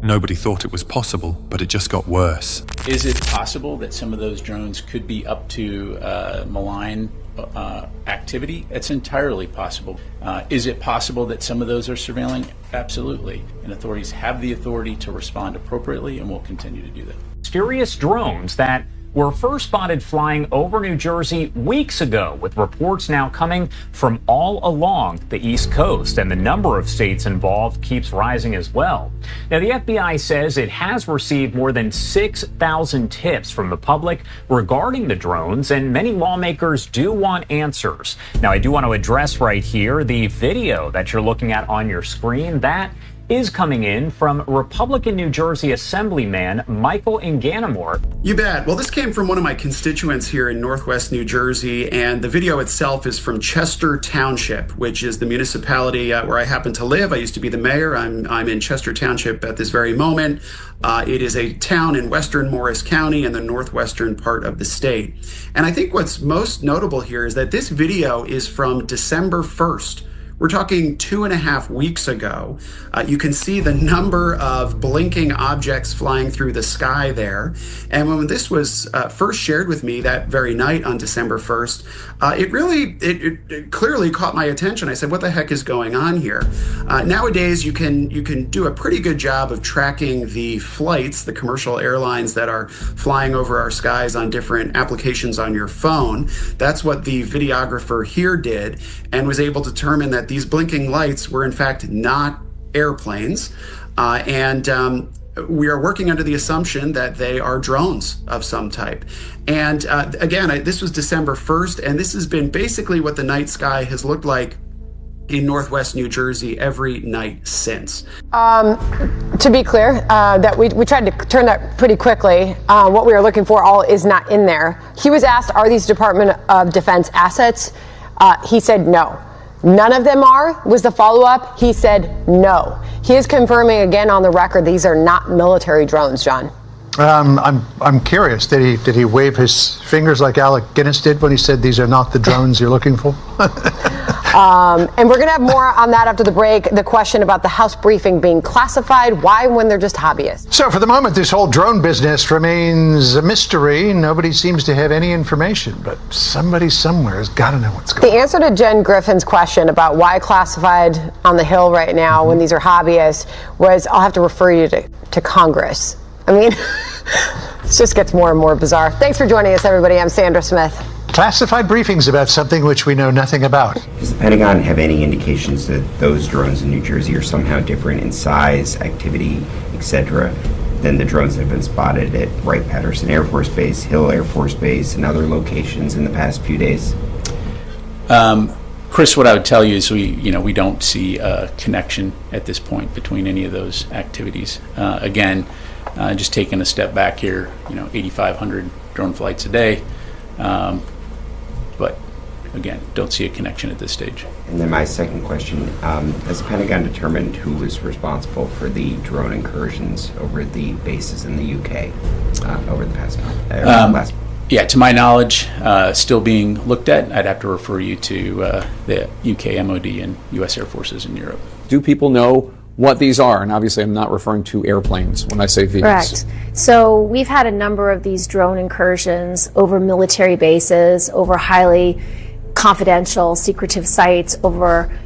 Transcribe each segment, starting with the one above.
Nobody thought it was possible, but it just got worse. Is it possible that some of those drones could be up to malign activity? It's entirely possible. Is it possible that some of those are surveilling? Absolutely. And authorities have the authority to respond appropriately and will continue to do that. Mysterious drones that were first spotted flying over New Jersey weeks ago, with reports now coming from all along the East Coast, and the number of states involved keeps rising as well. Now, the FBI says it has received more than 6,000 tips from the public regarding the drones, and many lawmakers do want answers. Now, I do want to address right here the video that you're looking at on your screen. That is coming in from Republican New Jersey Assemblyman Michael Inganamore. You bet. Well, this came from one of my constituents here in Northwest New Jersey, and the video itself is from Chester Township, which is the municipality where I happen to live. I used to be the mayor. I'm in Chester Township at this very moment. It is a town in western Morris County in the northwestern part of the state. And I think what's most notable here is that this video is from December 1st. We're talking 2.5 weeks ago. You can see the number of blinking objects flying through the sky there. And when this was first shared with me that very night on December 1st, it clearly caught my attention. I said, what the heck is going on here? Nowadays, you can do a pretty good job of tracking the flights, the commercial airlines that are flying over our skies on different applications on your phone. That's what the videographer here did, and was able to determine that these blinking lights were in fact not airplanes. We are working under the assumption that they are drones of some type. And again, this was December 1st, and this has been basically what the night sky has looked like in Northwest New Jersey every night since. To be clear, that we tried to turn that pretty quickly. What we were looking for all is not in there. He was asked, are these Department of Defense assets? He said no. None of them are, was the follow-up. He said no. He is confirming again on the record these are not military drones, John. I'm curious. Did he wave his fingers like Alec Guinness did when he said these are not the drones you're looking for? And we're going to have more on that after the break. The question about the House briefing being classified. Why when they're just hobbyists? So for the moment, this whole drone business remains a mystery. Nobody seems to have any information, but somebody somewhere has got to know what's going on. The answer to Jen Griffin's question about why classified on the Hill right now when these are hobbyists was, I'll have to refer you to Congress. I mean, it just gets more and more bizarre. Thanks for joining us, everybody. I'm Sandra Smith. Classified briefings about something which we know nothing about. Does the Pentagon have any indications that those drones in New Jersey are somehow different in size, activity, etc., than the drones that have been spotted at Wright-Patterson Air Force Base, Hill Air Force Base, and other locations in the past few days? Chris, what I would tell you is we don't see a connection at this point between any of those activities. Again, just taking a step back here, 8,500 drone flights a day. But again, don't see a connection at this stage. And then my second question, has the Pentagon determined who was responsible for the drone incursions over the bases in the UK over the past month? Yeah, to my knowledge, still being looked at. I'd have to refer you to the UK MOD and US Air Forces in Europe. Do people know what these are? And obviously I'm not referring to airplanes when I say these. Correct. So we've had a number of these drone incursions over military bases, over highly confidential, secretive sites, over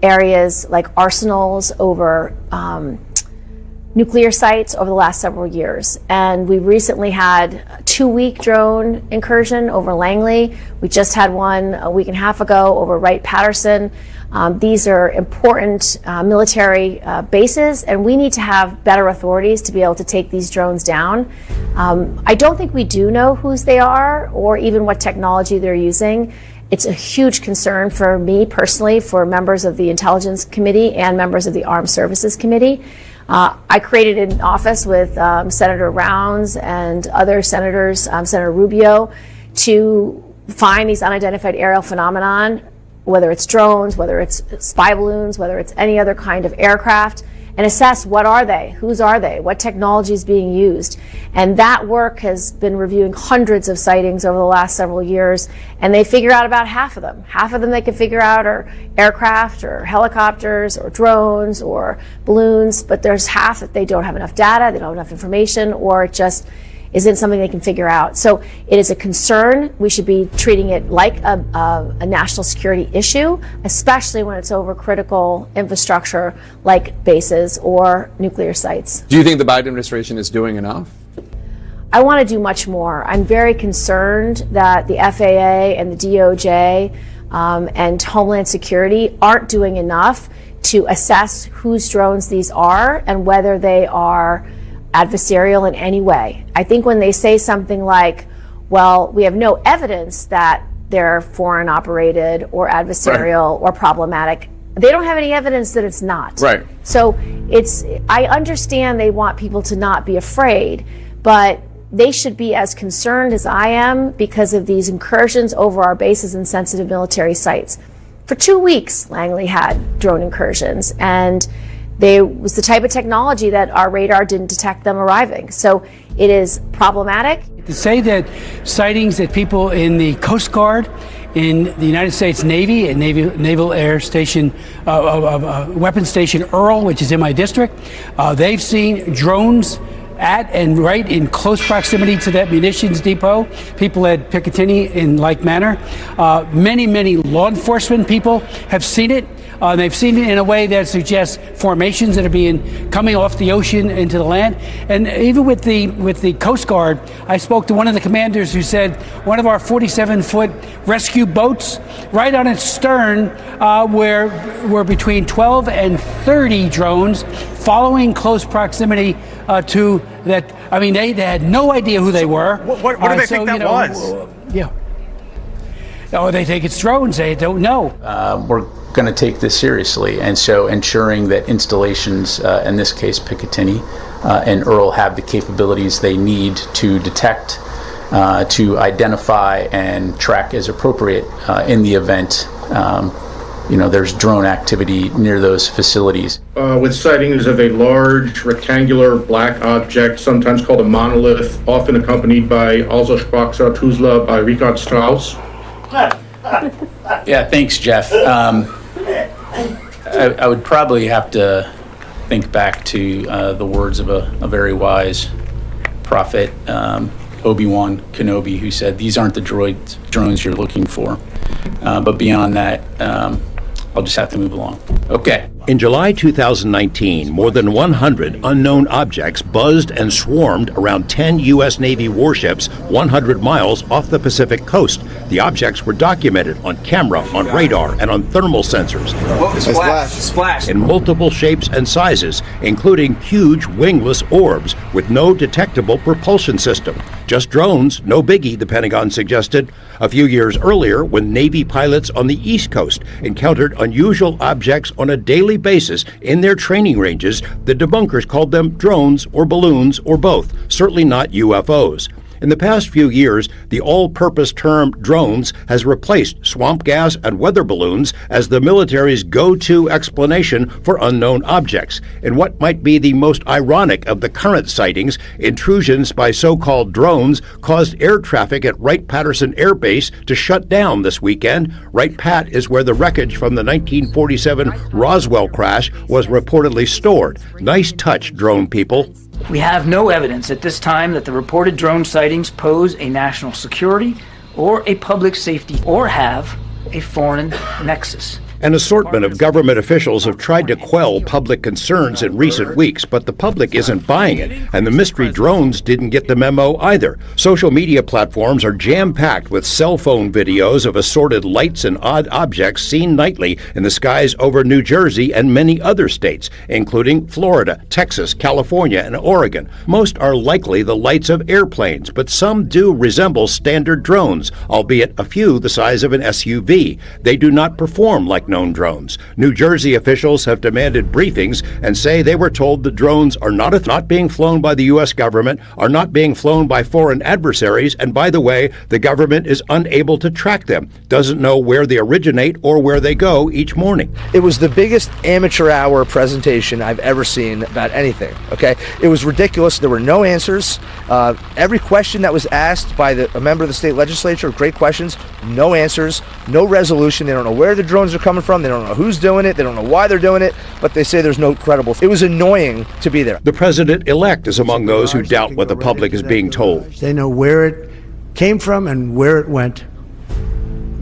areas like arsenals, over nuclear sites over the last several years. And we recently had a 2-week drone incursion over Langley. We just had one a week and a half ago over Wright-Patterson. These are important military bases, and we need to have better authorities to be able to take these drones down. I don't think we do know whose they are or even what technology they're using. It's a huge concern for me personally, for members of the Intelligence Committee and members of the Armed Services Committee. I created an office with Senator Rounds and other senators, Senator Rubio, to find these unidentified aerial phenomenon, whether it's drones, whether it's spy balloons, whether it's any other kind of aircraft, and assess what are they, whose are they, what technology is being used. And that work has been reviewing hundreds of sightings over the last several years, and they figure out about half of them. Half of them they can figure out are aircraft or helicopters or drones or balloons, but there's half that they don't have enough data, they don't have enough information, or it just isn't something they can figure out. So it is a concern. We should be treating it like a national security issue, especially when it's over critical infrastructure like bases or nuclear sites. Do you think the Biden administration is doing enough? I want to do much more. I'm very concerned that the FAA and the DOJ and Homeland Security aren't doing enough to assess whose drones these are and whether they are adversarial in any way. I think when they say something like, well, we have no evidence that they're foreign operated or adversarial or problematic, they don't have any evidence that it's not. Right. So I understand they want people to not be afraid, but they should be as concerned as I am because of these incursions over our bases and sensitive military sites. For 2 weeks, Langley had drone incursions, and they was the type of technology that our radar didn't detect them arriving. So it is problematic. To say that sightings that people in the Coast Guard, in the United States Navy, and Naval Air Station, Weapons Station Earl, which is in my district, they've seen drones at and right in close proximity to that munitions depot. People at Picatinny in like manner. Many law enforcement people have seen it. They've seen it in a way that suggests formations that are coming off the ocean into the land. And even with the Coast Guard, I spoke to one of the commanders who said one of our 47-foot rescue boats, right on its stern, were between 12 and 30 drones following close proximity to that. I mean, they had no idea who they were. What do they think that was? Yeah. Oh, they think it's drones. They don't know. We're going to take this seriously, and so ensuring that installations, in this case Picatinny and Earl, have the capabilities they need to detect, to identify and track as appropriate in the event there's drone activity near those facilities. With sightings of a large rectangular black object, sometimes called a monolith, often accompanied by Also sprach Zarathustra by Richard Strauss. Yeah, thanks, Jeff. I would probably have to think back to the words of a very wise prophet, Obi-Wan Kenobi, who said, "These aren't the drones you're looking for." But beyond that, I'll just have to move along. Okay. In July 2019, more than 100 unknown objects buzzed and swarmed around 10 U.S. Navy warships 100 miles off the Pacific coast. The objects were documented on camera, on radar, and on thermal sensors. Splash. In multiple shapes and sizes, including huge wingless orbs with no detectable propulsion system. Just drones, no biggie, the Pentagon suggested. A few years earlier, when Navy pilots on the East Coast encountered unusual objects on a daily basis in their training ranges, the debunkers called them drones or balloons or both, certainly not UFOs. In the past few years, the all-purpose term drones has replaced swamp gas and weather balloons as the military's go-to explanation for unknown objects. In what might be the most ironic of the current sightings, intrusions by so-called drones caused air traffic at Wright-Patterson Air Base to shut down this weekend. Wright-Pat is where the wreckage from the 1947 Roswell crash was reportedly stored. Nice touch, drone people. We have no evidence at this time that the reported drone sightings pose a national security or a public safety or have a foreign nexus. An assortment of government officials have tried to quell public concerns in recent weeks, but the public isn't buying it, and the mystery drones didn't get the memo either. Social media platforms are jam-packed with cell phone videos of assorted lights and odd objects seen nightly in the skies over New Jersey and many other states, including Florida, Texas, California, and Oregon. Most are likely the lights of airplanes, but some do resemble standard drones, albeit a few the size of an SUV. They do not perform like known drones. New Jersey officials have demanded briefings and say they were told the drones are not being flown by the U.S. government, are not being flown by foreign adversaries, and by the way, the government is unable to track them, doesn't know where they originate or where they go each morning. It was the biggest amateur hour presentation I've ever seen about anything, okay? It was ridiculous. There were no answers. Every question that was asked by a member of the state legislature, great questions, no answers, no resolution. They don't know where the drones are coming from. They don't know who's doing it. They don't know why they're doing it, but they say there's no credible. It was annoying to be there. The president-elect is among those who doubt what the public is being told. They know where it came from and where it went.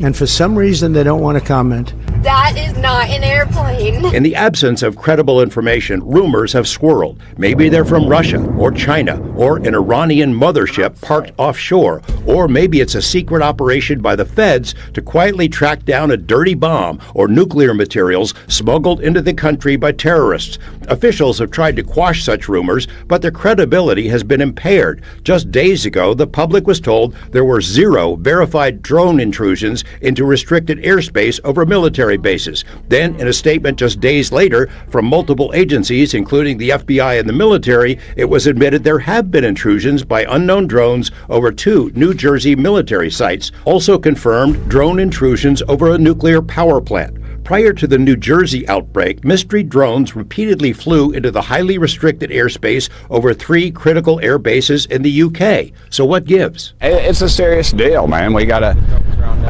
And for some reason, they don't want to comment. That is not an airplane. In the absence of credible information, rumors have swirled. Maybe they're from Russia or China or an Iranian mothership parked offshore. Or maybe it's a secret operation by the feds to quietly track down a dirty bomb or nuclear materials smuggled into the country by terrorists. Officials have tried to quash such rumors, but their credibility has been impaired. Just days ago, the public was told there were 0 verified drone intrusions into restricted airspace over military bases. Then, in a statement just days later from multiple agencies, including the FBI and the military, it was admitted there have been intrusions by unknown drones over 2 New Jersey military sites, also confirmed drone intrusions over a nuclear power plant. Prior to the New Jersey outbreak, mystery drones repeatedly flew into the highly restricted airspace over 3 critical air bases in the UK. So what gives? It's a serious deal, man. We gotta.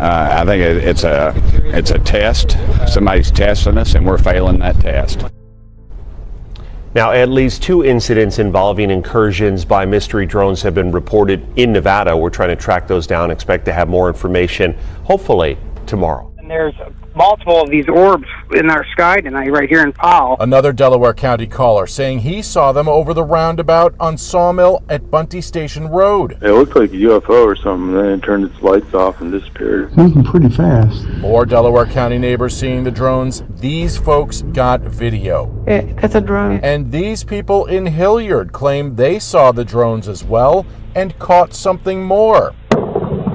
I think it's a test. Somebody's testing us, and we're failing that test. Now, at least 2 incidents involving incursions by mystery drones have been reported in Nevada. We're trying to track those down. Expect to have more information, hopefully, tomorrow. And there's multiple of these orbs in our sky tonight, right here in Powell. Another Delaware County caller saying he saw them over the roundabout on Sawmill at Bunty Station Road. It looked like a UFO or something, then it turned its lights off and disappeared. Moving pretty fast. More Delaware County neighbors seeing the drones. These folks got video. It's a drone. And these people in Hilliard claim they saw the drones as well and caught something more.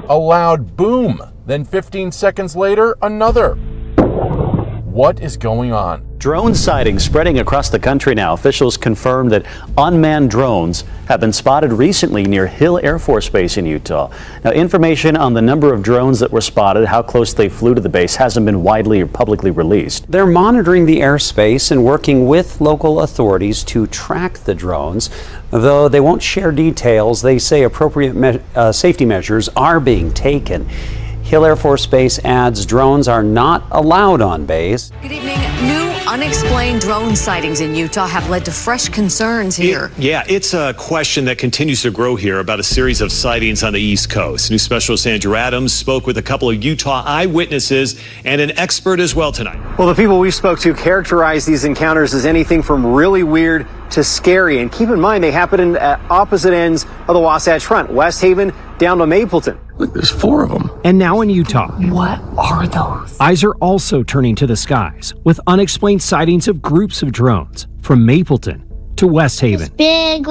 A loud boom. Then 15 seconds later, another. What is going on? Drone sightings spreading across the country now. Officials confirmed that unmanned drones have been spotted recently near Hill Air Force Base in Utah. Now, information on the number of drones that were spotted, how close they flew to the base, hasn't been widely or publicly released. They're monitoring the airspace and working with local authorities to track the drones. Though they won't share details, they say appropriate safety measures are being taken. Hill Air Force Base adds drones are not allowed on base. Good evening. New unexplained drone sightings in Utah have led to fresh concerns here. It's a question that continues to grow here about a series of sightings on the East Coast. News specialist Andrew Adams spoke with a couple of Utah eyewitnesses and an expert as well tonight. Well, the people we spoke to characterize these encounters as anything from really weird to scary. And keep in mind, they happen at opposite ends of the Wasatch Front, West Haven down to Mapleton. Look, there's 4 of them. And now in Utah. What are those? Eyes are also turning to the skies with unexplained sightings of groups of drones from Mapleton to West Haven. Big,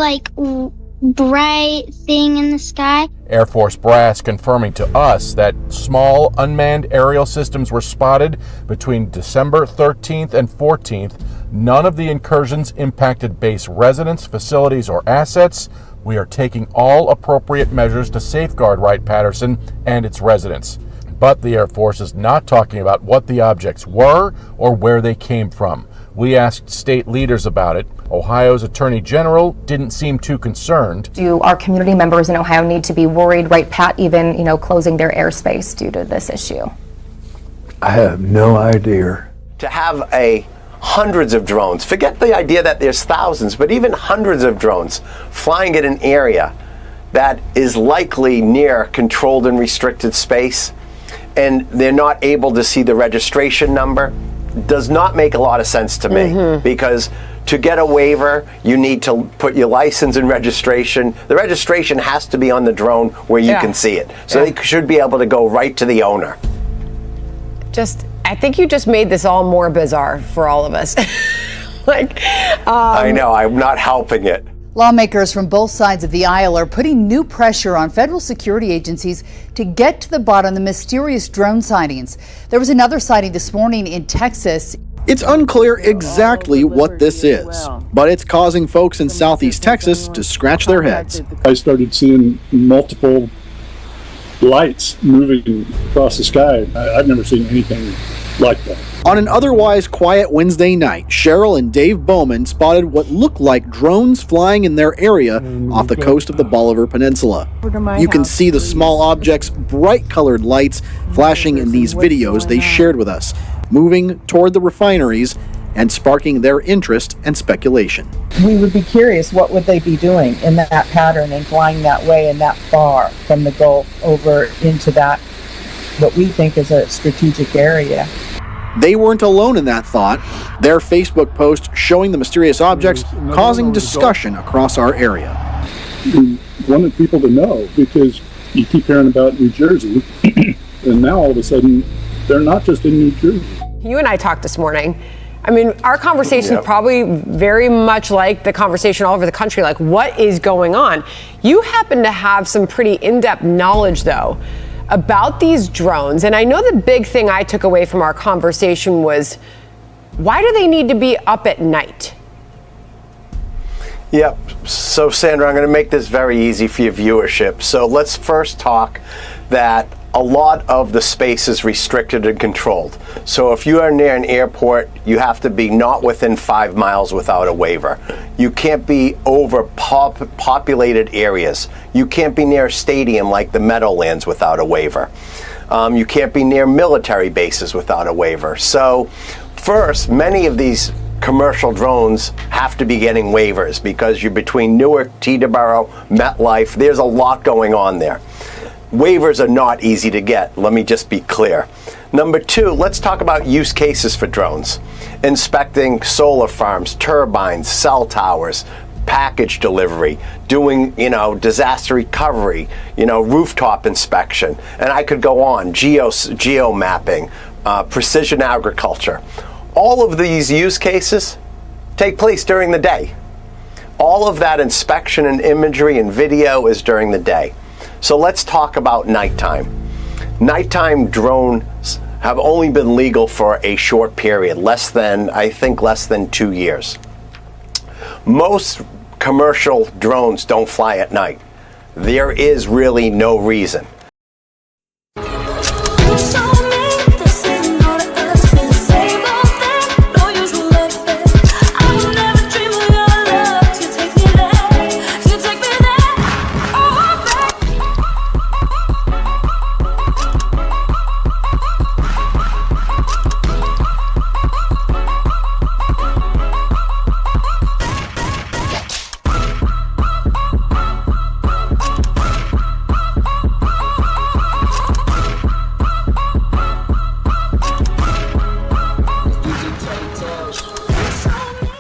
bright thing in the sky. Air Force brass confirming to us that small unmanned aerial systems were spotted between December 13th and 14th. None of the incursions impacted base residents, facilities, or assets. We are taking all appropriate measures to safeguard Wright-Patterson and its residents. But the Air Force is not talking about what the objects were or where they came from. We asked state leaders about it. Ohio's Attorney General didn't seem too concerned. Do our community members in Ohio need to be worried, right, Pat, even, closing their airspace due to this issue? I have no idea. To have hundreds of drones, forget the idea that there's thousands, but even hundreds of drones flying in an area that is likely near controlled and restricted space, and they're not able to see the registration number, does not make a lot of sense to me, because to get a waiver, you need to put your license and registration. The registration has to be on the drone where you can see it. So they should be able to go right to the owner. I think you just made this all more bizarre for all of us. I know, I'm not helping it. Lawmakers from both sides of the aisle are putting new pressure on federal security agencies to get to the bottom of the mysterious drone sightings. There was another sighting this morning in Texas. It's unclear exactly what this is, but it's causing folks in southeast Texas to scratch their heads. I started seeing multiple lights moving across the sky. I've never seen anything like that. On an otherwise quiet Wednesday night, Cheryl and Dave Bowman spotted what looked like drones flying in their area off the coast of the Bolivar Peninsula. You can see the small objects' bright-colored lights flashing in these videos they shared with us, moving toward the refineries and sparking their interest and speculation. We would be curious, what would they be doing in that pattern and flying that way and that far from the Gulf over into that, what we think is a strategic area. They weren't alone in that thought. Their Facebook post showing the mysterious objects causing discussion across our area. We wanted people to know, because you keep hearing about New Jersey, and now all of a sudden, they're not just in New Jersey. You and I talked this morning. I mean, our conversation is probably very much like the conversation all over the country, like what is going on? You happen to have some pretty in-depth knowledge, though, about these drones. And I know the big thing I took away from our conversation was, why do they need to be up at night? Yep. So, Sandra, I'm going to make this very easy for your viewership. So let's first talk that a lot of the space is restricted and controlled. So if you are near an airport, you have to be not within 5 miles without a waiver. You can't be over populated areas. You can't be near a stadium like the Meadowlands without a waiver. You can't be near military bases without a waiver. So first, many of these commercial drones have to be getting waivers because you're between Newark, Teterboro, MetLife. There's a lot going on there. Waivers are not easy to get, let me just be clear. Number two, let's talk about use cases for drones. Inspecting solar farms, turbines, cell towers, package delivery, doing, disaster recovery, rooftop inspection. And I could go on, geo mapping, precision agriculture. All of these use cases take place during the day. All of that inspection and imagery and video is during the day. So let's talk about nighttime. Nighttime drones have only been legal for a short period, less than 2 years. Most commercial drones don't fly at night. There is really no reason.